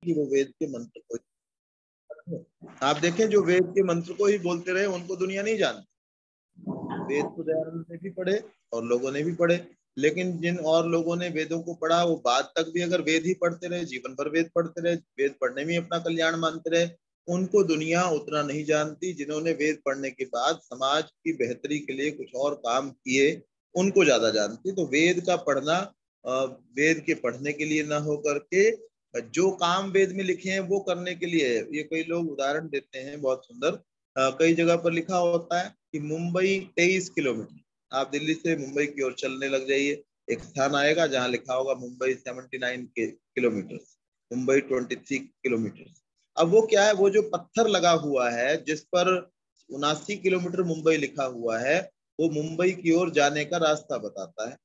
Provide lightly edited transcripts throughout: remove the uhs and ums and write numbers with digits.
कि वो वेद के मंत्र को, आप देखें जो वेद के मंत्र को ही बोलते रहे उनको दुनिया नहीं जानती। वेद को दयानंद ने भी पढ़े और लोगों ने भी पढ़े, लेकिन जिन और लोगों ने वेदों को पढ़ा वो बाद तक भी अगर वेद ही पढ़ते रहे, जीवन भर वेद पढ़ते रहे, वेद पढ़ने में अपना कल्याण मानते रहे, उनको दुनिया उतना नहीं जानती। जिन्होंने वेद पढ़ने के बाद समाज की बेहतरी के लिए कुछ और काम किए, उनको ज्यादा जानती। तो वेद का पढ़ना वेद के पढ़ने के लिए ना हो करके जो काम वेद में लिखे हैं वो करने के लिए है। ये कई लोग उदाहरण देते हैं बहुत सुंदर। कई जगह पर लिखा होता है कि मुंबई 23 किलोमीटर, आप दिल्ली से मुंबई की ओर चलने लग जाइए, एक स्थान आएगा जहां लिखा होगा मुंबई 79 किलोमीटर, मुंबई 23 किलोमीटर। अब वो क्या है, वो जो पत्थर लगा हुआ है जिस पर 79 किलोमीटर मुंबई लिखा हुआ है, वो मुंबई की ओर जाने का रास्ता बताता है।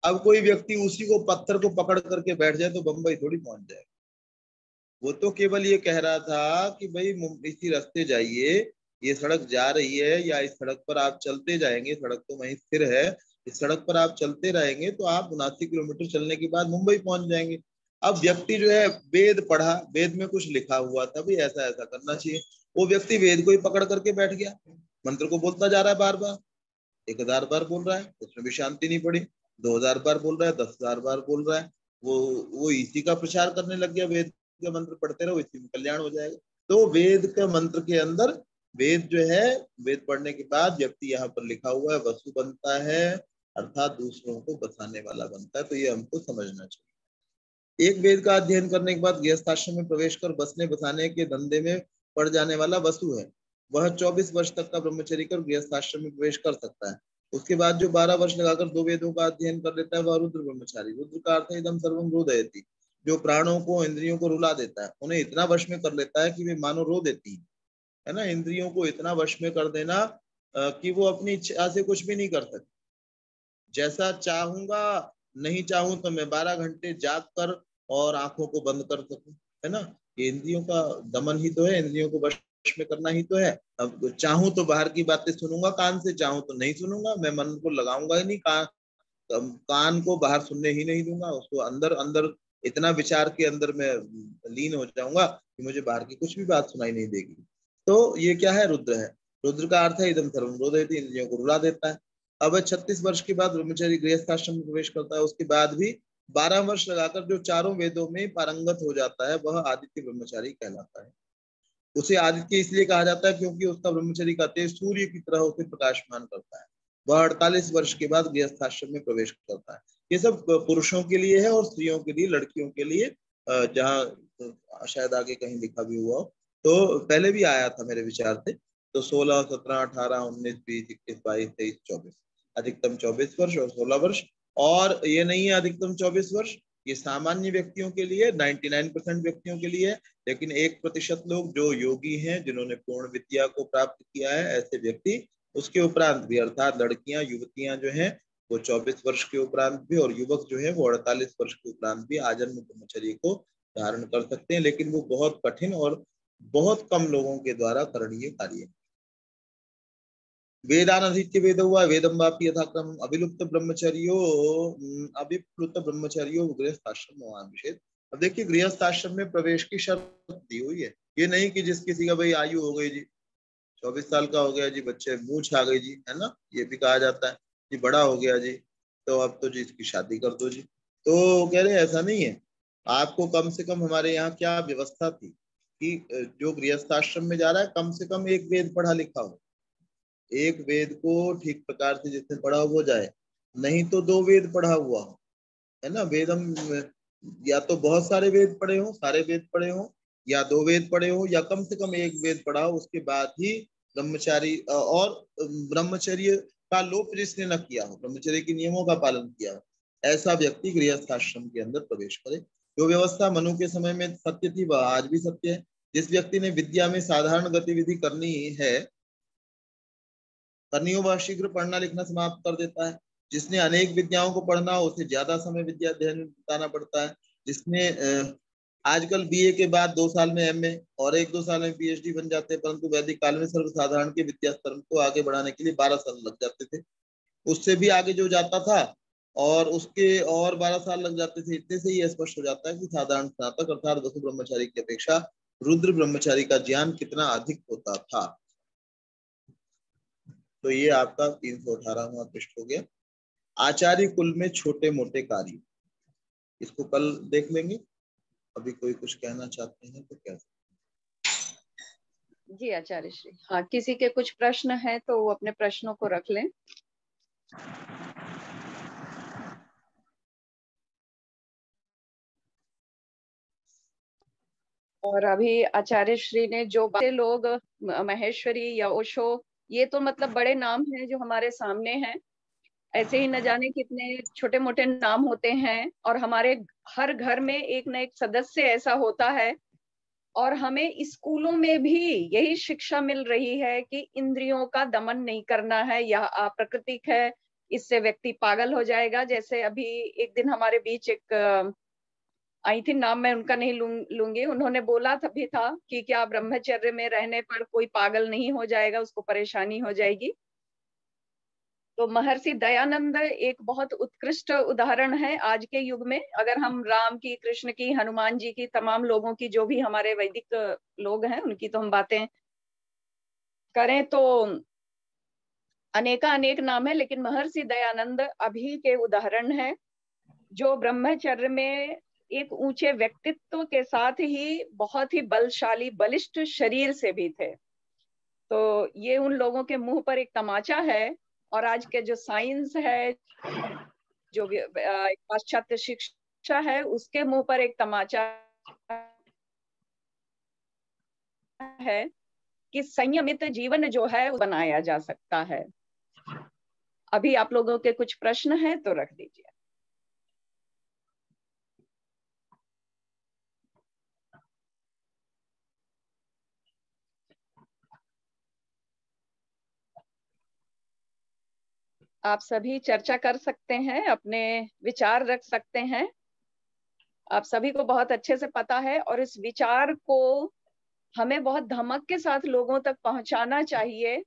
अब कोई व्यक्ति उसी को पत्थर को पकड़ करके बैठ जाए तो बंबई थोड़ी पहुंच जाए। वो तो केवल ये कह रहा था कि भाई इसी रास्ते जाइए, ये सड़क जा रही है, या इस सड़क पर आप चलते जाएंगे, सड़क तो वहीं स्थिर है, इस सड़क पर आप चलते रहेंगे तो आप 79 किलोमीटर चलने के बाद मुंबई पहुंच जाएंगे। अब व्यक्ति जो है वेद पढ़ा, वेद में कुछ लिखा हुआ था भाई ऐसा ऐसा करना चाहिए, वो व्यक्ति वेद को ही पकड़ करके बैठ गया, मंत्र को बोलता जा रहा है बार बार, 1000 बार बोल रहा है, उसमें भी शांति नहीं पड़ी, 2000 बार बोल रहा है, 10,000 बार बोल रहा है, वो इसी का प्रचार करने लग गया, वेद के मंत्र पढ़ते रहो इसी में कल्याण हो जाएगा। तो वेद के मंत्र के अंदर, वेद जो है, वेद पढ़ने के बाद व्यक्ति यहाँ पर लिखा हुआ है वसु बनता है, अर्थात दूसरों को बसाने वाला बनता है। तो ये हमको समझना चाहिए। एक वेद का अध्ययन करने के बाद गृहस्थ आश्रम में प्रवेश कर बसने बसाने के धंधे में पड़ जाने वाला वसु है, वह 24 वर्ष तक का ब्रह्मचर्य कर गृहस्थ आश्रम में प्रवेश कर सकता है। उसके बाद जो 12 वर्ष लगाकर 2 वेदों का अध्ययन कर लेता है वह रुद्र ब्रह्मचारी। रुद्र का अर्थ है इदम सर्वम रोदयति, जो प्राणों को इंद्रियों को रुला देता है, उन्हें इतना वश में कर लेता है कि वे मानो रो देती है ना। इंद्रियों को इतना वश में कर देना कि वो अपनी इच्छा से कुछ भी नहीं कर सकते। जैसा चाहूंगा, नहीं चाहूं तो मैं 12 घंटे जाग कर और आंखों को बंद कर सकूं, है ना। ये इंद्रियों का दमन ही तो है, इंद्रियों को वश में करना ही तो है। अब चाहूं तो बाहर की बातें सुनूंगा कान से, चाहूं तो नहीं सुनूंगा, मैं मन को लगाऊंगा ही नहीं, कान को बाहर सुनने ही नहीं दूंगा, उसको अंदर अंदर इतना विचार के अंदर मैं लीन हो जाऊंगा कि मुझे बाहर की कुछ भी बात सुनाई नहीं देगी। तो ये क्या है, रुद्र है। रुद्र का अर्थ है इदम सर्वम रोदयति, इंद्रियों को रुला देता है। अब 36 वर्ष के बाद ब्रह्मचारी गृहस्थ आश्रम में प्रवेश करता है, उसके बाद भी 12 वर्ष लगाकर जो चारों वेदों में पारंगत हो जाता है वह आदित्य ब्रह्मचारी कहलाता है। उसे आदित्य इसलिए कहा जाता है क्योंकि उसका ब्रह्मचर्य का तेज सूर्य की तरह उसे प्रकाशमान करता है। वह 48 वर्ष के बाद गृहस्थ आश्रम में प्रवेश करता है। ये सब पुरुषों के लिए है और स्त्रियों के लिए, लड़कियों के लिए जहाँ शायद आगे कहीं लिखा भी हुआ हो, तो पहले भी आया था मेरे विचार से। तो 16, 17, 18, 19, 20, 21, 22, 23, 24, अधिकतम 24 वर्ष और 16 वर्ष। और ये नहीं है अधिकतम 24 वर्ष, ये सामान्य व्यक्तियों के लिए, 99% व्यक्तियों के लिए, लेकिन 1% लोग जो योगी हैं, जिन्होंने पूर्ण विद्या को प्राप्त किया है, ऐसे व्यक्ति उसके उपरांत भी, अर्थात लड़कियां युवतियां जो हैं वो 24 वर्ष के उपरांत भी, और युवक जो है वो 48 वर्ष के उपरांत भी आजन्म ब्रह्मचर्य को धारण कर सकते हैं। लेकिन वो बहुत कठिन और बहुत कम लोगों के द्वारा करणीय कार्य है। वेदानधीत्य वेद हुआ वेदम वापि यथाक्रम अभिलुप्त ब्रह्मचर्यो अभिप्लुत ब्रह्मचर्यो गृहस्थ आश्रम विषेद। अब देखिए गृहस्थ आश्रम में प्रवेश की शर्त दी हुई है। ये नहीं कि जिस किसी का भाई आयु हो गई जी, 24 साल का हो गया जी, बच्चे मूछ आ गई जी, है ना, ये भी कहा जाता है जी, बड़ा हो गया जी तो अब तो जी इसकी शादी कर दो जी। तो कह रहे ऐसा नहीं है। आपको कम से कम, हमारे यहाँ क्या व्यवस्था थी कि जो गृहस्थ आश्रम में जा रहा है कम से कम एक वेद पढ़ा लिखा हो, एक वेद को ठीक प्रकार से जिसने पढ़ा हो जाए, नहीं तो 2 वेद पढ़ा हुआ हो, है ना। वेदम, या तो बहुत सारे वेद पढ़े हो, सारे वेद पढ़े हो, या 2 वेद पढ़े हो, या कम से कम एक वेद पढ़ा हो, उसके बाद ही ब्रह्मचारी और ब्रह्मचर्य का लोप जिसने न किया हो, ब्रह्मचर्य के नियमों का पालन किया हो, ऐसा व्यक्ति गृहस्थ आश्रम के अंदर प्रवेश करे। जो व्यवस्था मनु के समय में सत्य थी वह आज भी सत्य है। जिस व्यक्ति ने विद्या में साधारण गतिविधि करनी हो वह शीघ्र पढ़ना लिखना समाप्त कर देता है। जिसने अनेक विद्याओं को पढ़ना हो उसे ज्यादा समय विद्या अध्ययन में बिताना पड़ता है। जिसने आजकल बीए के बाद 2 साल में एमए और 1-2 साल में पीएचडी बन जाते हैं, परंतु वैदिक काल में सर्वसाधारण के विद्या स्तर को आगे बढ़ाने के लिए 12 साल लग जाते थे। उससे भी आगे जो जाता था और उसके और 12 साल लग जाते थे। इतने से ही स्पष्ट हो जाता है कि साधारण स्नातक अर्थात वसु ब्रह्मचारी की अपेक्षा रुद्र ब्रह्मचारी का ज्ञान कितना अधिक होता था। तो ये आपका 318वां पृष्ठ हो गया। आचार्य कुल में छोटे मोटे कार्य, इसको कल देख लेंगे। अभी कोई कुछ कहना चाहते हैं तो क्या? जी आचार्य श्री, हाँ, किसी के कुछ प्रश्न है तो वो अपने प्रश्नों को रख लें। और अभी आचार्य श्री ने जो बातें लोग महेश्वरी या ओशो, ये तो मतलब बड़े नाम हैं जो हमारे सामने हैं। ऐसे ही न जाने कितने छोटे मोटे नाम होते हैं, और हमारे हर घर में एक न एक सदस्य ऐसा होता है। और हमें स्कूलों में भी यही शिक्षा मिल रही है कि इंद्रियों का दमन नहीं करना है, यह अप्राकृतिक है, इससे व्यक्ति पागल हो जाएगा। जैसे अभी एक दिन हमारे बीच एक आई थी, नाम मैं उनका नहीं लूंगी, उन्होंने बोला भी था कि क्या ब्रह्मचर्य में रहने पर कोई पागल नहीं हो जाएगा, उसको परेशानी हो जाएगी। तो महर्षि दयानंद एक बहुत उत्कृष्ट उदाहरण है आज के युग में। अगर हम राम की, कृष्ण की, हनुमान जी की, तमाम लोगों की, जो भी हमारे वैदिक लोग हैं उनकी तो हम बातें करें तो अनेका अनेक नाम है, लेकिन महर्षि दयानंद अभी के उदाहरण है, जो ब्रह्मचर्य में एक ऊंचे व्यक्तित्व के साथ ही बहुत ही बलशाली बलिष्ठ शरीर से भी थे। तो ये उन लोगों के मुंह पर एक तमाचा है। और आज के जो साइंस है, जो पाश्चात्य शिक्षा है, उसके मुंह पर एक तमाचा है कि संयमित जीवन जो है बनाया जा सकता है। अभी आप लोगों के कुछ प्रश्न हैं तो रख दीजिए। आप सभी चर्चा कर सकते हैं, अपने विचार रख सकते हैं। आप सभी को बहुत अच्छे से पता है, और इस विचार को हमें बहुत धमक के साथ लोगों तक पहुंचाना चाहिए,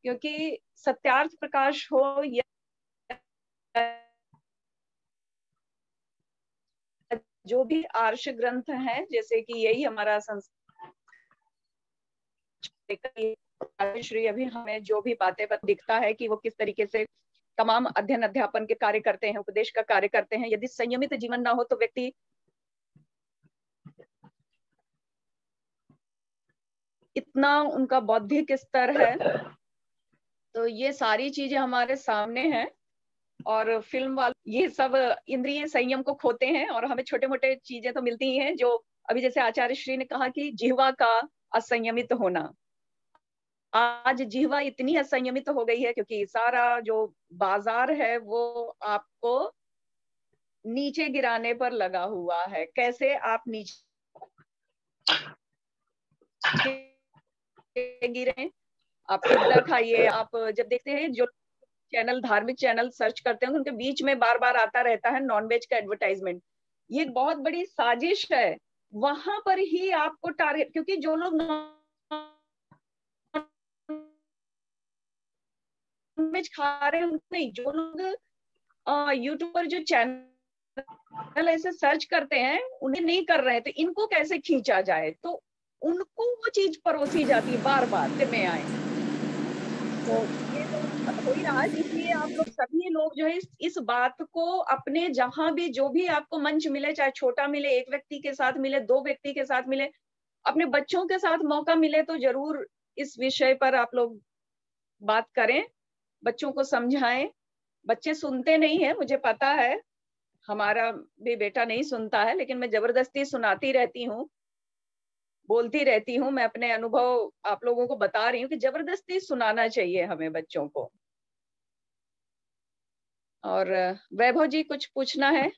क्योंकि सत्यार्थ प्रकाश हो या जो भी आर्ष ग्रंथ हैं, जैसे कि यही हमारा श्री, अभी हमें जो भी बातें पर दिखता है कि वो किस तरीके से तमाम अध्ययन अध्यापन के कार्य करते हैं, उपदेश का कार्य करते हैं। यदि संयमित जीवन ना हो तो व्यक्ति इतना उनका बौद्धिक स्तर है, तो ये सारी चीजें हमारे सामने हैं। और फिल्म वाले ये सब इंद्रिय संयम को खोते हैं, और हमें छोटे मोटे चीजें तो मिलती ही हैं, जो अभी जैसे आचार्य श्री ने कहा कि जिह्वा का असंयमित होना। आज जिह्वा इतनी असंयमित हो गई है क्योंकि सारा जो बाजार है वो आपको नीचे गिराने पर लगा हुआ है। कैसे आप नीचे गिरे, आप पिज्जा खाइए। आप जब देखते हैं जो चैनल, धार्मिक चैनल सर्च करते हैं, उनके बीच में बार बार आता रहता है नॉनवेज का एडवर्टाइजमेंट। ये एक बहुत बड़ी साजिश है। वहां पर ही आपको टारगेट, क्योंकि जो लोग नॉनवेज खा रहे हैं, नहीं, जो लोग यूट्यूब पर जो चैनल ऐसे सर्च करते हैं उन्हें नहीं कर रहे हैं, तो इनको कैसे खींचा जाए, तो उनको वो चीज परोसी जाती है बार बार में आए। तो ये तो हो ही रहा है, इसलिए आप लोग सभी लोग जो है इस बात को अपने, जहां भी जो भी आपको मंच मिले, चाहे छोटा मिले, एक व्यक्ति के साथ मिले, दो व्यक्ति के साथ मिले, अपने बच्चों के साथ मौका मिले तो जरूर इस विषय पर आप लोग बात करें, बच्चों को समझाएं। बच्चे सुनते नहीं है, मुझे पता है, हमारा भी बेटा नहीं सुनता है, लेकिन मैं जबरदस्ती सुनाती रहती हूँ, बोलती रहती हूँ। मैं अपने अनुभव आप लोगों को बता रही हूँ कि जबरदस्ती सुनाना चाहिए हमें बच्चों को। और वैभव जी, कुछ पूछना है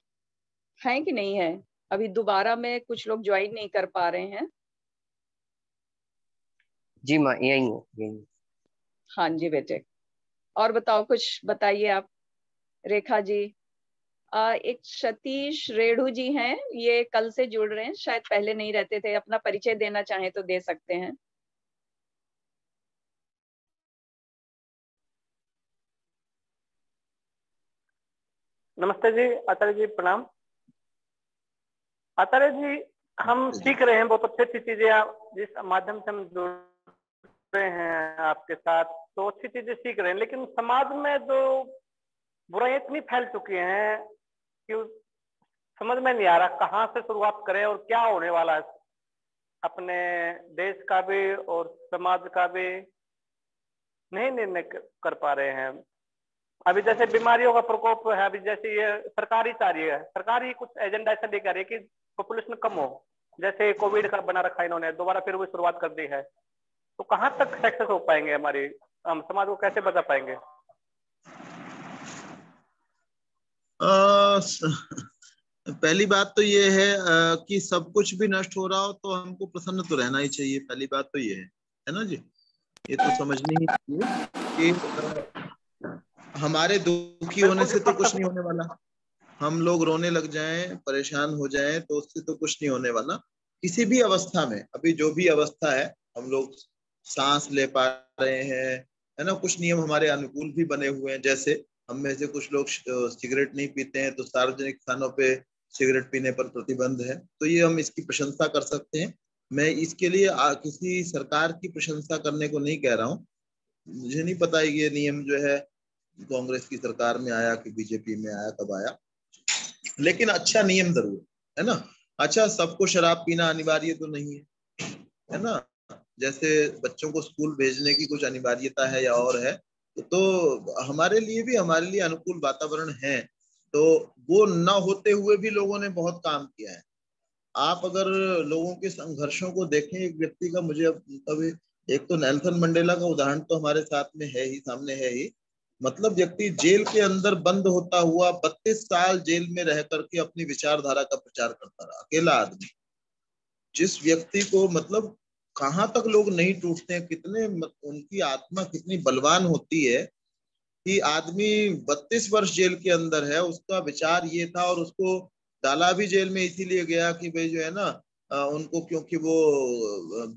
कि नहीं है? अभी दोबारा में कुछ लोग ज्वाइन नहीं कर पा रहे हैं। जी माँ, यही हूँ, यही। हाँ जी बेटे, और बताओ, कुछ बताइए आप। रेखा जी, एक सतीश रेणु जी हैं, ये कल से जुड़ रहे हैं, शायद पहले नहीं रहते थे। अपना परिचय देना चाहें तो दे सकते हैं। नमस्ते जी आचार्य जी, प्रणाम। आचार्य जी, हम सीख रहे हैं बहुत अच्छी अच्छी चीजें, आप जिस माध्यम से हम जुड़ रहे हैं आपके साथ, तो अच्छी चीजें सीख रहे हैं, लेकिन समाज में जो बुराइयां इतनी फैल चुकी हैं कि समझ में नहीं आ रहा कहाँ से शुरुआत करें और क्या होने वाला है अपने देश का भी और समाज का भी, नहीं निर्णय कर पा रहे हैं। अभी जैसे बीमारियों का प्रकोप है, अभी जैसे ये सरकार ही चाह रही है, सरकार ही कुछ एजेंडा ऐसा लेकर आ रही है कि पॉपुलेशन कम हो, जैसे कोविड का बना रखा है इन्होंने, दोबारा फिर वो शुरुआत कर दी है। तो कहाँ तक सक्सेस हो पाएंगे हमारी, हम समाज को कैसे बचा पाएंगे? पहली बात तो ये है कि सब कुछ भी नष्ट हो रहा हो तो हमको प्रसन्न तो रहना ही चाहिए। पहली बात तो ये है ना जी, ये तो समझनी ही चाहिए कि हमारे दुखी होने से तो कुछ नहीं होने वाला। हम लोग रोने लग जाएं, परेशान हो जाएं तो उससे तो कुछ नहीं होने वाला। किसी भी अवस्था में, अभी जो भी अवस्था है, हम लोग सांस ले पा रहे हैं, है ना, कुछ नियम हमारे अनुकूल भी बने हुए हैं। जैसे हम में से कुछ लोग सिगरेट नहीं पीते हैं, तो सार्वजनिक स्थानों पे सिगरेट पीने पर प्रतिबंध है, तो ये हम इसकी प्रशंसा कर सकते हैं। मैं इसके लिए किसी सरकार की प्रशंसा करने को नहीं कह रहा हूँ। मुझे नहीं पता ये नियम जो है कांग्रेस की सरकार में आया कि बीजेपी में आया, कब आया, लेकिन अच्छा नियम जरूर है ना। अच्छा, सबको शराब पीना अनिवार्य तो नहीं है ना। जैसे बच्चों को स्कूल भेजने की कुछ अनिवार्यता है या और है, तो हमारे लिए भी, हमारे लिए अनुकूल वातावरण है, तो वो न होते हुए भी लोगों ने बहुत काम किया है। आप अगर लोगों के संघर्षों को देखें एक व्यक्ति का, मुझे अभी एक तो नेल्सन मंडेला का उदाहरण तो हमारे साथ में है ही, सामने है ही। मतलब व्यक्ति जेल के अंदर बंद होता हुआ 32 साल जेल में रह करके अपनी विचारधारा का प्रचार करता रहा, अकेला आदमी। जिस व्यक्ति को, मतलब कहाँ तक लोग नहीं टूटते हैं, कितने उनकी आत्मा कितनी बलवान होती है कि आदमी 32 वर्ष जेल के अंदर है, उसका विचार ये था, और उसको डाला भी जेल में इसीलिए गया कि भाई जो है ना, उनको, क्योंकि वो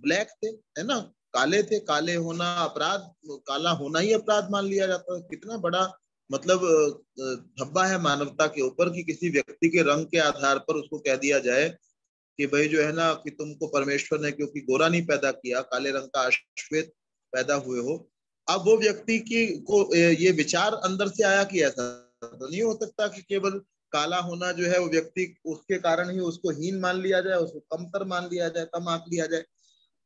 ब्लैक थे, है ना, काले थे, काले होना अपराध, काला होना ही अपराध मान लिया जाता है। कितना बड़ा, मतलब धब्बा है मानवता के ऊपर कि किसी व्यक्ति के रंग के आधार पर उसको कह दिया जाए कि भाई जो है ना, कि तुमको परमेश्वर ने क्योंकि गोरा नहीं पैदा किया, काले रंग का अश्वेत पैदा हुए हो। अब वो व्यक्ति की को ये विचार अंदर से आया कि ऐसा तो नहीं हो सकता कि केवल काला होना जो है वो व्यक्ति, उसके कारण ही उसको हीन मान लिया जाए, उसको कमतर मान लिया जाए, कम आंक लिया जाए।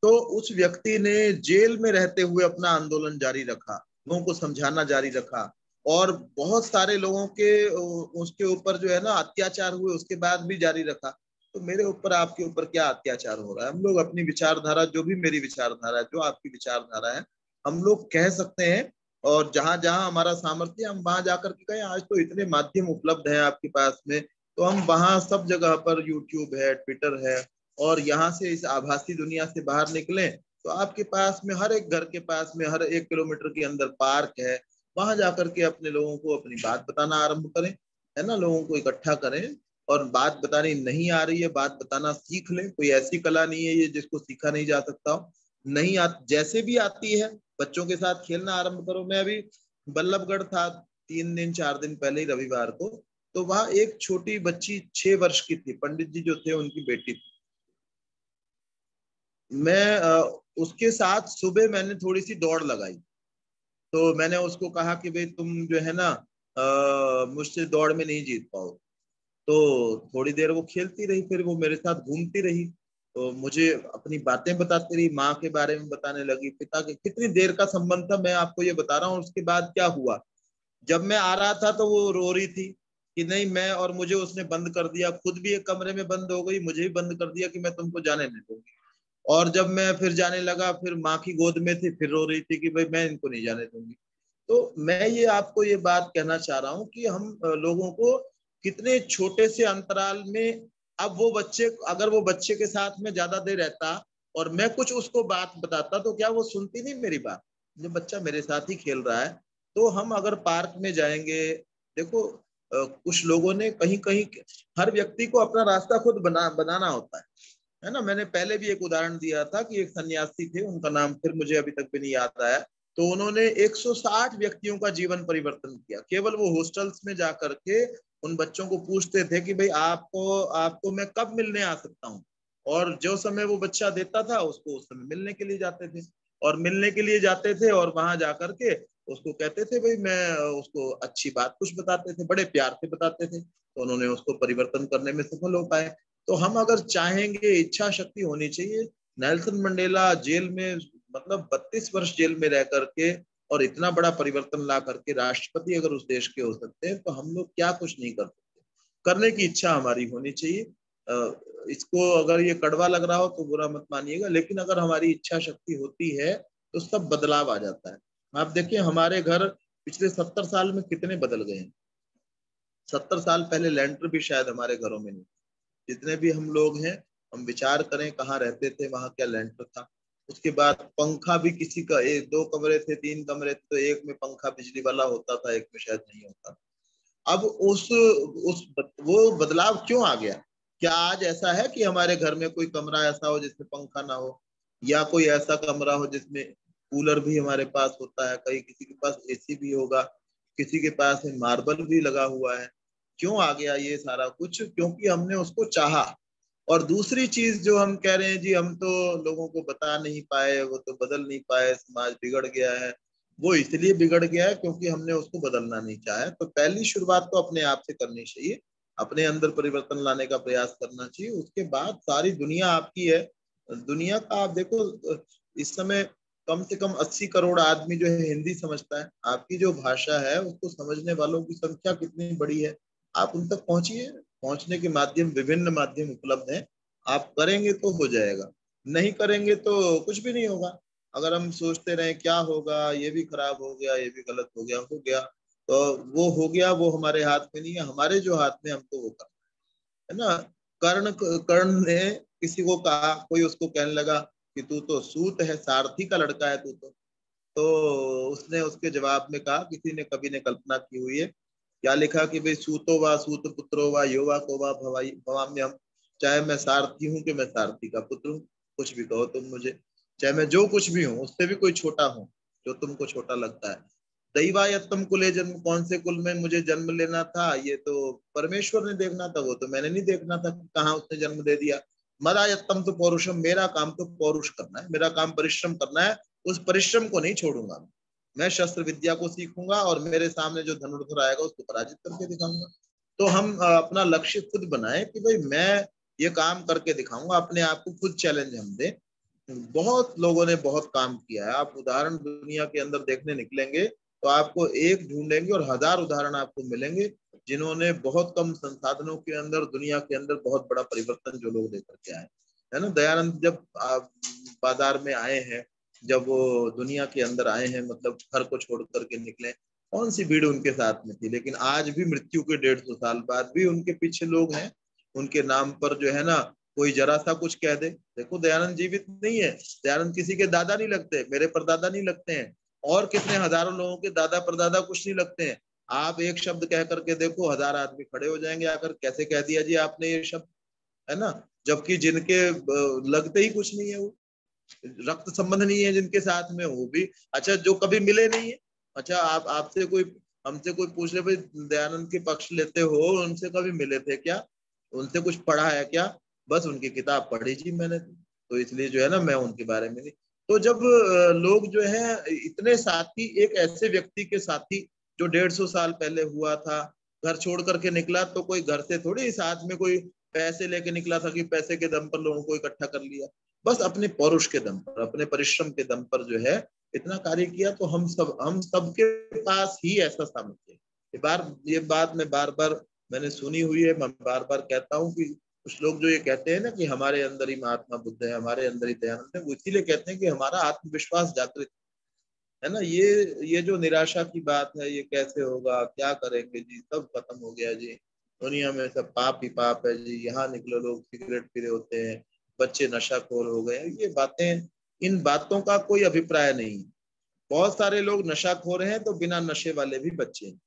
तो उस व्यक्ति ने जेल में रहते हुए अपना आंदोलन जारी रखा, लोगों को समझाना जारी रखा, और बहुत सारे लोगों के उसके ऊपर जो है ना अत्याचार हुए, उसके बाद भी जारी रखा। तो मेरे ऊपर, आपके ऊपर क्या अत्याचार हो रहा है? हम लोग अपनी विचारधारा, जो भी मेरी विचारधारा है, जो आपकी विचारधारा है, हम लोग कह सकते हैं, और जहां जहां हमारा सामर्थ्य हम वहां जाकर के कहें। आज तो इतने माध्यम उपलब्ध हैं आपके पास में, तो हम वहां सब जगह पर, यूट्यूब है, ट्विटर है, और यहाँ से इस आभासी दुनिया से बाहर निकलें तो आपके पास में, हर एक घर के पास में, हर 1 किलोमीटर के अंदर पार्क है। वहां जाकर के अपने लोगों को अपनी बात बताना आरंभ करें, है ना, लोगों को इकट्ठा करें, और बात बतानी नहीं आ रही है, बात बताना सीख लें। कोई ऐसी कला नहीं है ये जिसको सीखा नहीं जा सकता हो। नहीं जैसे भी आती है, बच्चों के साथ खेलना आरंभ करो। मैं अभी बल्लभगढ़ था 3 दिन 4 दिन पहले ही, रविवार को, तो वहां एक छोटी बच्ची 6 वर्ष की थी, पंडित जी जो थे उनकी बेटी थी। मैं उसके साथ सुबह मैंने थोड़ी सी दौड़ लगाई, तो मैंने उसको कहा कि भाई तुम जो है ना मुझसे दौड़ में नहीं जीत पाओ। तो थोड़ी देर वो खेलती रही, फिर वो मेरे साथ घूमती रही, तो मुझे अपनी बातें बताती रही, माँ के बारे में बताने लगी, पिता के। कितनी देर का संबंध था मैं आपको ये बता रहा हूँ। उसके बाद क्या हुआ, जब मैं आ रहा था तो वो रो रही थी कि नहीं मैं, और मुझे उसने बंद कर दिया, खुद भी एक कमरे में बंद हो गई, मुझे भी बंद कर दिया कि मैं तुमको जाने नहीं दूंगी। और जब मैं फिर जाने लगा, फिर माँ की गोद में थी, फिर रो रही थी कि भाई मैं इनको नहीं जाने दूंगी। तो मैं ये आपको ये बात कहना चाह रहा हूँ कि हम लोगों को कितने छोटे से अंतराल में, अब वो बच्चे, अगर वो बच्चे के साथ में ज्यादा देर रहता और मैं कुछ उसको बात बताता, तो क्या वो सुनती नहीं मेरी बात? जब बच्चा मेरे साथ ही खेल रहा है, तो हम अगर पार्क में जाएंगे, देखो कुछ लोगों ने कहीं कहीं, हर व्यक्ति को अपना रास्ता खुद बनाना होता है ना। मैंने पहले भी एक उदाहरण दिया था कि एक सन्यासी थे, उनका नाम फिर मुझे अभी तक भी नहीं याद आया, तो उन्होंने 160 व्यक्तियों का जीवन परिवर्तन किया। केवल वो हॉस्टल्स में जाकर के उन बच्चों को पूछते थे कि भाई आपको मैं कब मिलने आ सकता हूँ, और जो समय वो बच्चा देता था उसको उस समय मिलने के लिए जाते थे, और मिलने के लिए जाते थे और वहां जाकर के उसको कहते थे भाई मैं, उसको अच्छी बात कुछ बताते थे, बड़े प्यार से बताते थे, तो उन्होंने उसको परिवर्तन करने में सफल हो पाए। तो हम अगर चाहेंगे, इच्छा शक्ति होनी चाहिए। नेल्सन मंडेला जेल में, मतलब 32 वर्ष जेल में रह करके और इतना बड़ा परिवर्तन ला करके राष्ट्रपति अगर उस देश के हो सकते हैं, तो हम लोग क्या कुछ नहीं कर सकते। करने की इच्छा हमारी होनी चाहिए। इसको अगर ये कड़वा लग रहा हो तो बुरा मत मानिएगा, लेकिन अगर हमारी इच्छा शक्ति होती है तो सब बदलाव आ जाता है। आप देखिए हमारे घर पिछले 70 साल में कितने बदल गए हैं। 70 साल पहले लेंटर भी शायद हमारे घरों में नहीं। जितने भी हम लोग हैं, हम विचार करें कहाँ रहते थे, वहां क्या लेंटर था। उसके बाद पंखा भी किसी का, एक 2 कमरे थे, 3 कमरे थे, तो एक में पंखा बिजली वाला होता था, एक में शायद नहीं होता। अब वो बदलाव क्यों आ गया? क्या आज ऐसा है कि हमारे घर में कोई कमरा ऐसा हो जिसमें पंखा ना हो, या कोई ऐसा कमरा हो जिसमें कूलर भी हमारे पास होता है, कहीं किसी के पास एसी भी होगा, किसी के पास मार्बल भी लगा हुआ है। क्यों आ गया ये सारा कुछ? क्योंकि हमने उसको चाहा। और दूसरी चीज जो हम कह रहे हैं जी, हम तो लोगों को बता नहीं पाए, वो तो बदल नहीं पाए, समाज बिगड़ गया है। वो इसलिए बिगड़ गया है क्योंकि हमने उसको बदलना नहीं चाहा। तो पहली शुरुआत तो अपने आप से करनी चाहिए, अपने अंदर परिवर्तन लाने का प्रयास करना चाहिए। उसके बाद सारी दुनिया आपकी है। दुनिया का आप देखो, इस समय कम से कम 80 करोड़ आदमी जो है हिंदी समझता है। आपकी जो भाषा है उसको समझने वालों की संख्या कितनी बड़ी है। आप उन तक पहुंचिए। पहुंचने के माध्यम, विभिन्न माध्यम उपलब्ध हैं। आप करेंगे तो हो जाएगा, नहीं करेंगे तो कुछ भी नहीं होगा। अगर हम सोचते रहे क्या होगा, ये भी खराब हो गया, ये भी गलत हो गया, तो वो हो गया, वो हमारे हाथ में नहीं है। हमारे जो हाथ में, हमको वो करना है ना। कर्ण ने किसी को कहा, कोई उसको कहने लगा कि तू तो सूत है, सारथी का लड़का है तू तो उसने उसके जवाब में कहा, किसी ने कवि ने कल्पना की हुई है, क्या लिखा कि भाई सूतो वा सूत पुत्रो वा योवा को वा भवाम्यहम्। चाहे मैं सारथी हूँ कि मैं सारथी का पुत्र हूँ, कुछ भी कहो तुम मुझे, चाहे मैं जो कुछ भी हूँ उससे भी कोई छोटा हूँ जो तुमको छोटा लगता है। दैवायत्तम कुले जन्म, कौन से कुल में मुझे जन्म लेना था ये तो परमेश्वर ने देखना था, वो तो मैंने नहीं देखना था कहाँ उसने जन्म दे दिया। मदायत्तम तो पौरुषम, मेरा काम तो पौरुष करना है, मेरा काम परिश्रम करना है। उस परिश्रम को नहीं छोड़ूंगा। मैं शस्त्र विद्या को सीखूंगा और मेरे सामने जो धनुर्धर आएगा उसको पराजित करके दिखाऊंगा। तो हम अपना लक्ष्य खुद बनाए कि भाई मैं ये काम करके दिखाऊंगा, अपने आप को खुद चैलेंज हम दें। बहुत लोगों ने बहुत काम किया है। आप उदाहरण दुनिया के अंदर देखने निकलेंगे तो आपको एक ढूंढेंगे और 1000 उदाहरण आपको मिलेंगे, जिन्होंने बहुत कम संसाधनों के अंदर दुनिया के अंदर बहुत बड़ा परिवर्तन जो लोग लेकर के आए है ना। दयानंद जब बाजार में आए हैं, जब वो दुनिया के अंदर आए हैं, मतलब घर को छोड़ करके निकले, कौन सी भीड़ उनके साथ में थी। लेकिन आज भी मृत्यु के 150 साल बाद भी उनके पीछे लोग हैं। उनके नाम पर जो है ना, कोई जरा सा कुछ कह दे, देखो दयानंद जीवित नहीं है, दयानंद किसी के दादा नहीं लगते, मेरे परदादा नहीं लगते हैं, और कितने हजारों लोगों के दादा परदादा कुछ नहीं लगते हैं। आप एक शब्द कह करके देखो, 1000 आदमी खड़े हो जाएंगे आकर, कैसे कह दिया जी आपने ये शब्द, है ना। जबकि जिनके लगते ही कुछ नहीं है, वो रक्त संबंध नहीं है जिनके साथ में, वो भी अच्छा जो कभी मिले नहीं है। अच्छा आप आपसे कोई, हमसे कोई पूछ ले भाई दयानंद के पक्ष लेते हो, उनसे कभी मिले थे क्या, उनसे कुछ पढ़ा है क्या? बस उनकी किताब पढ़ी जी मैंने, तो इसलिए जो है ना मैं उनके बारे में नहीं। तो जब लोग जो है इतने साथी, एक ऐसे व्यक्ति के साथी जो 150 साल पहले हुआ था, घर छोड़ करके निकला, तो कोई घर से थोड़ी साथ में कोई पैसे लेके निकला था कि पैसे के दम पर लोगों को इकट्ठा कर लिया। बस अपने पौरुष के दम पर, अपने परिश्रम के दम पर जो है इतना कार्य किया। तो हम सबके पास ही ऐसा सामर्थ्य है। ये बात मैं बार बार मैंने सुनी हुई है, मैं बार बार कहता हूँ कि कुछ लोग जो ये कहते हैं ना कि हमारे अंदर ही महात्मा बुद्ध है, हमारे अंदर ही दयानंद है, वो इसीलिए कहते हैं कि हमारा आत्मविश्वास जागृत है ना। ये जो निराशा की बात है, ये कैसे होगा, क्या करेंगे जी, सब खत्म हो गया जी, दुनिया में सब पाप ही पाप है जी, यहाँ निकले लोग सिगरेट पी रहे होते हैं, बच्चे नशाखोर हो गए, ये बातें, इन बातों का कोई अभिप्राय नहीं। बहुत सारे लोग नशाखोर हैं तो बिना नशे वाले भी बच्चे हैं।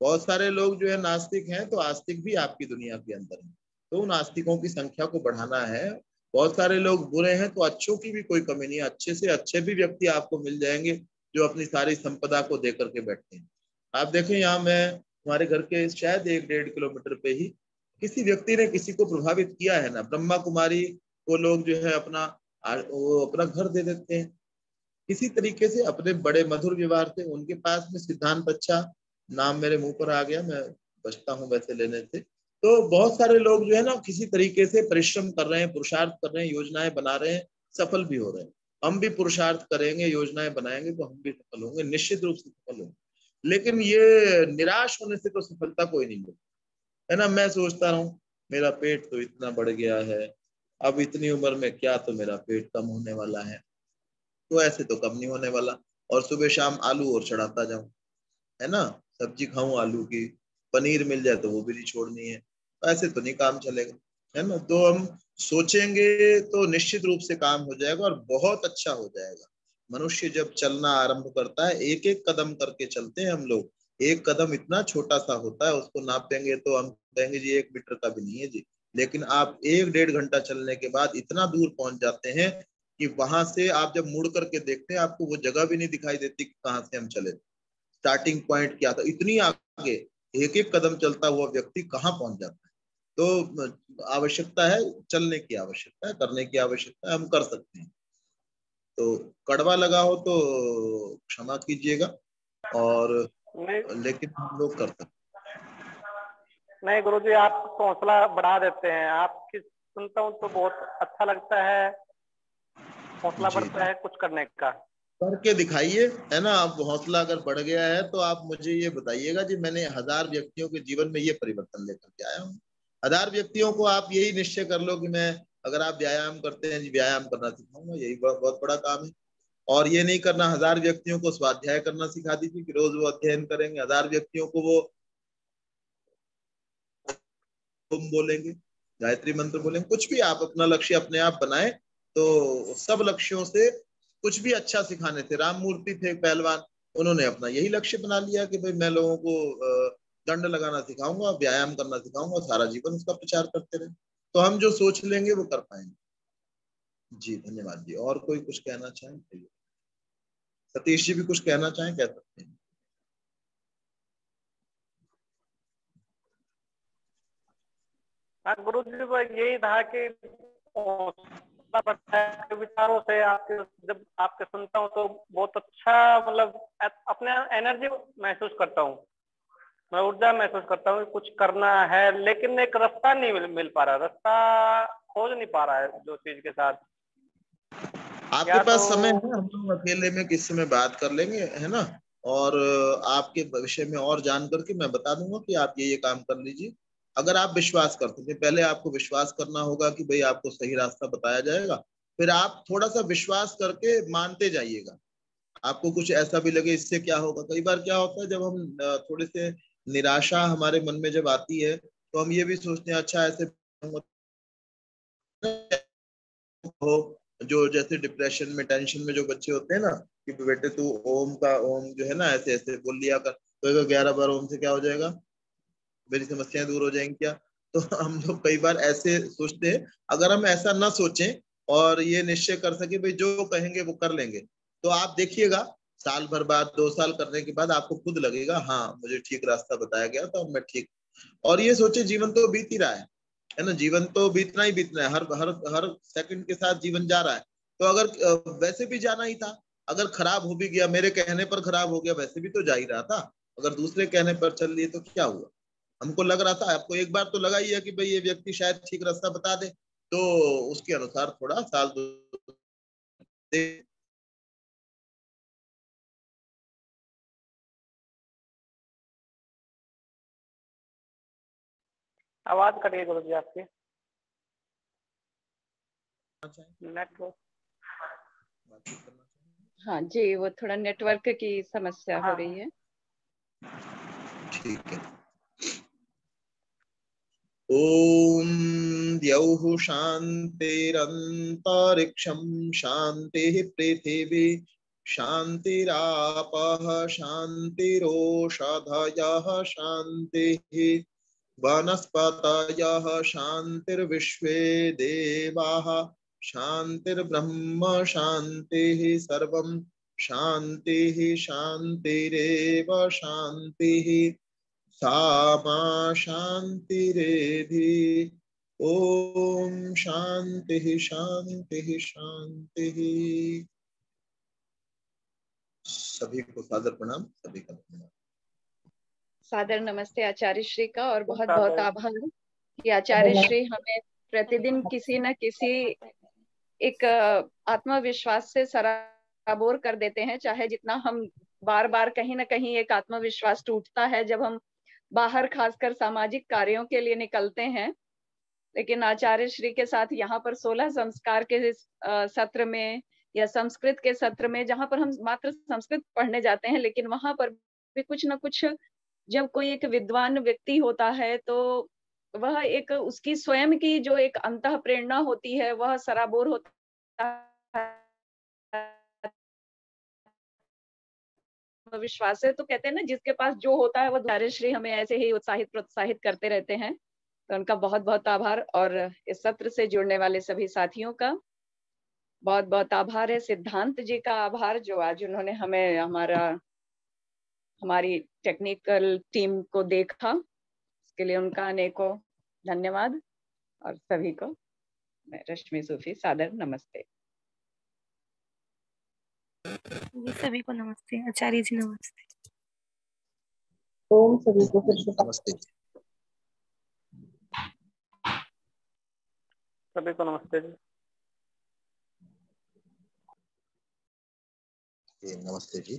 बहुत सारे लोग जो है नास्तिक हैं तो आस्तिक भी आपकी दुनिया के अंदर है। तो उन आस्तिकों की संख्या को बढ़ाना है। बहुत सारे लोग बुरे हैं तो अच्छों की भी कोई कमी नहीं है, अच्छे से अच्छे भी व्यक्ति आपको मिल जाएंगे। जो अपनी सारी संपदा को दे करके बैठते हैं। आप देखें यहाँ मैं हमारे घर के शायद 1-1.5 किलोमीटर पे ही किसी व्यक्ति ने किसी को प्रभावित किया है ना, ब्रह्मा कुमारी वो लोग जो है वो अपना घर दे देते हैं किसी तरीके से अपने बड़े मधुर व्यवहार से। उनके पास में सिद्धांत अच्छा, नाम मेरे मुंह पर आ गया, मैं बचता हूँ वैसे लेने से। तो बहुत सारे लोग जो है ना किसी तरीके से परिश्रम कर रहे हैं, पुरुषार्थ कर रहे हैं, योजनाएं बना रहे हैं, सफल भी हो रहे हैं। हम भी पुरुषार्थ करेंगे, योजनाएं बनाएंगे तो हम भी सफल होंगे, निश्चित रूप से सफल होंगे। लेकिन ये निराश होने से तो सफलता कोई नहीं मिलती है ना। मैं सोचता हूँ मेरा पेट तो इतना बढ़ गया है, अब इतनी उम्र में क्या तो मेरा पेट कम होने वाला है, तो ऐसे तो कम नहीं होने वाला। और सुबह शाम आलू और चढ़ाता जाऊं, है ना, सब्जी खाऊं आलू की, पनीर मिल जाए तो वो भी नहीं छोड़नी है, तो ऐसे तो नहीं काम चलेगा, है ना। तो हम सोचेंगे तो निश्चित रूप से काम हो जाएगा और बहुत अच्छा हो जाएगा। मनुष्य जब चलना आरंभ करता है, एक एक कदम करके चलते हैं हम लोग। एक कदम इतना छोटा सा होता है, उसको नापेंगे तो हम कहेंगे जी 1 मीटर का भी नहीं है जी। लेकिन आप 1-1.5 घंटा चलने के बाद इतना दूर पहुंच जाते हैं कि वहां से आप जब मुड़ करके देखते हैं आपको वो जगह भी नहीं दिखाई देती कि कहाँ से हम चले, स्टार्टिंग पॉइंट क्या था। इतनी आगे एक एक कदम चलता हुआ व्यक्ति कहाँ पहुंच जाता है। तो आवश्यकता है, चलने की आवश्यकता है, करने की आवश्यकता है, हम कर सकते हैं। तो कड़वा लगा हो तो क्षमा कीजिएगा, और लेकिन हम लोग कर सकते हैं। नहीं गुरुजी, आप हौसला बढ़ा देते हैं। आपकी सुनता हूँ तो बहुत अच्छा लगता है, हौसला बढ़ता है कुछ करने का। करके दिखाइए, है ना। अब हौसला अगर बढ़ गया है तो आप मुझे ये बताइएगा जी मैंने 1000 व्यक्तियों के जीवन में ये परिवर्तन लेकर के आया हूँ। 1000 व्यक्तियों को आप यही निश्चय कर लो कि मैं, अगर आप व्यायाम करते हैं जी, व्यायाम करना सिखाऊंगा, यही बहुत बड़ा काम है। और ये नहीं करना, 1000 व्यक्तियों को स्वाध्याय करना सिखा दीजिए कि रोज वो अध्ययन करेंगे। 1000 व्यक्तियों को वो ओम बोलेंगे, गायत्री मंत्र बोलेंगे, कुछ भी आप अपना लक्ष्य अपने आप बनाए। तो सब लक्ष्यों से कुछ भी अच्छा सिखाने थे। राम मूर्ति थे पहलवान, उन्होंने अपना यही लक्ष्य बना लिया कि भाई मैं लोगों को दंड लगाना सिखाऊंगा, व्यायाम करना सिखाऊंगा, सारा जीवन उसका प्रचार करते रहे। तो हम जो सोच लेंगे वो कर पाएंगे। जी धन्यवाद जी। और कोई कुछ कहना चाहें? सतीश जी भी कुछ कहना चाहें, कह सकते हैं। हाँ गुरु जी, यही था कि विचारों से आपके, जब आपके सुनता हूँ तो बहुत अच्छा, मतलब अपने एनर्जी महसूस करता हूँ, मैं ऊर्जा महसूस करता हूँ, कुछ करना है लेकिन एक रास्ता नहीं मिल पा रहा, रास्ता खोज नहीं पा रहा है जो चीज के साथ। आपके पास समय है, हम लोग अकेले में किस समय बात कर लेंगे, है ना। और आपके विषय में और जान करके मैं बता दूंगा कि आप ये काम कर लीजिए। अगर आप विश्वास करते थे, पहले आपको विश्वास करना होगा कि भाई आपको सही रास्ता बताया जाएगा, फिर आप थोड़ा सा विश्वास करके मानते जाइएगा। आपको कुछ ऐसा भी लगे इससे क्या होगा, कई बार क्या होता है जब हम थोड़े से निराशा हमारे मन में जब आती है तो हम ये भी सोचते हैं अच्छा ऐसे हो। जो जैसे डिप्रेशन में, टेंशन में जो बच्चे होते हैं ना कि बेटे तू ओम का ओम जो है ना ऐसे ऐसे बोल लिया कर, तो 11 बार ओम से क्या हो जाएगा, मेरी समस्याएं दूर हो जाएंगी क्या। तो हम लोग कई बार ऐसे सोचते हैं। अगर हम ऐसा ना सोचें और ये निश्चय कर सके भाई जो कहेंगे वो कर लेंगे, तो आप देखिएगा साल भर बाद, 2 साल करने के बाद आपको खुद लगेगा हाँ मुझे ठीक रास्ता बताया गया था, मैं ठीक। और ये सोचे जीवन तो बीत ही रहा है ना, जीवन तो बीतना ही बीतना है, हर हर हर सेकंड के साथ जीवन जा रहा है। तो अगर वैसे भी जाना ही था, अगर खराब हो भी गया, मेरे कहने पर खराब हो गया, वैसे भी तो जा ही रहा था, अगर दूसरे कहने पर चल लिए तो क्या हुआ। हमको लग रहा था, आपको एक बार तो लगा ही है कि भाई ये व्यक्ति शायद ठीक रास्ता बता दे, तो उसके अनुसार थोड़ा साल दो आवाज कट गई गुरु जी आपकी, नेटवर्क। हाँ जी, वो थोड़ा नेटवर्क की समस्या हो रही है। ठीक है। ओम द्यौः शान्तिरन्तरिक्षं शान्तिः पृथिवी शान्तिरापः शान्तिरोषधयः शान्तिः वनस्पतयः शान्तिर्विश्वे देवाः शान्तिर्ब्रह्म शान्तिः सर्वं शान्तिः शान्तिरेव शान्तिः सा मा शान्तिरेधि। ओम शान्तिः शान्तिः शान्तिः। सभी को सादर प्रणाम, सभी का धन्यवाद। सादर नमस्ते आचार्य श्री का, और बहुत बहुत आभार कि आचार्य श्री हमें प्रतिदिन किसी न किसी एक आत्मविश्वास से सराबोर कर देते हैं। चाहे जितना हम बार बार कहीं ना कहीं एक आत्मविश्वास टूटता है जब हम बाहर खासकर सामाजिक कार्यों के लिए निकलते हैं, लेकिन आचार्य श्री के साथ यहाँ पर 16 संस्कार के सत्र में या संस्कृत के सत्र में, जहाँ पर हम मात्र संस्कृत पढ़ने जाते हैं, लेकिन वहां पर भी कुछ न कुछ, जब कोई एक विद्वान व्यक्ति होता है तो वह एक उसकी स्वयं की जो एक अंतः प्रेरणा होती है वह सराबोर होता है, विश्वास है। तो कहते हैं ना, जिसके पास जो होता है वो आचार्य श्री हमें ऐसे ही उत्साहित प्रोत्साहित करते रहते हैं। तो उनका बहुत बहुत आभार, और इस सत्र से जुड़ने वाले सभी साथियों का बहुत बहुत आभार है। सिद्धांत जी का आभार जो आज उन्होंने हमें हमारी टेक्निकल टीम को देखा, इसके लिए उनका अनेकों धन्यवाद। और सभी को मैं रश्मि सूफी सादर नमस्ते। सभी को नमस्ते। आचार्य जी नमस्ते। ओम सभी को फिर से नमस्ते। सभी को नमस्ते जी। नमस्ते जी।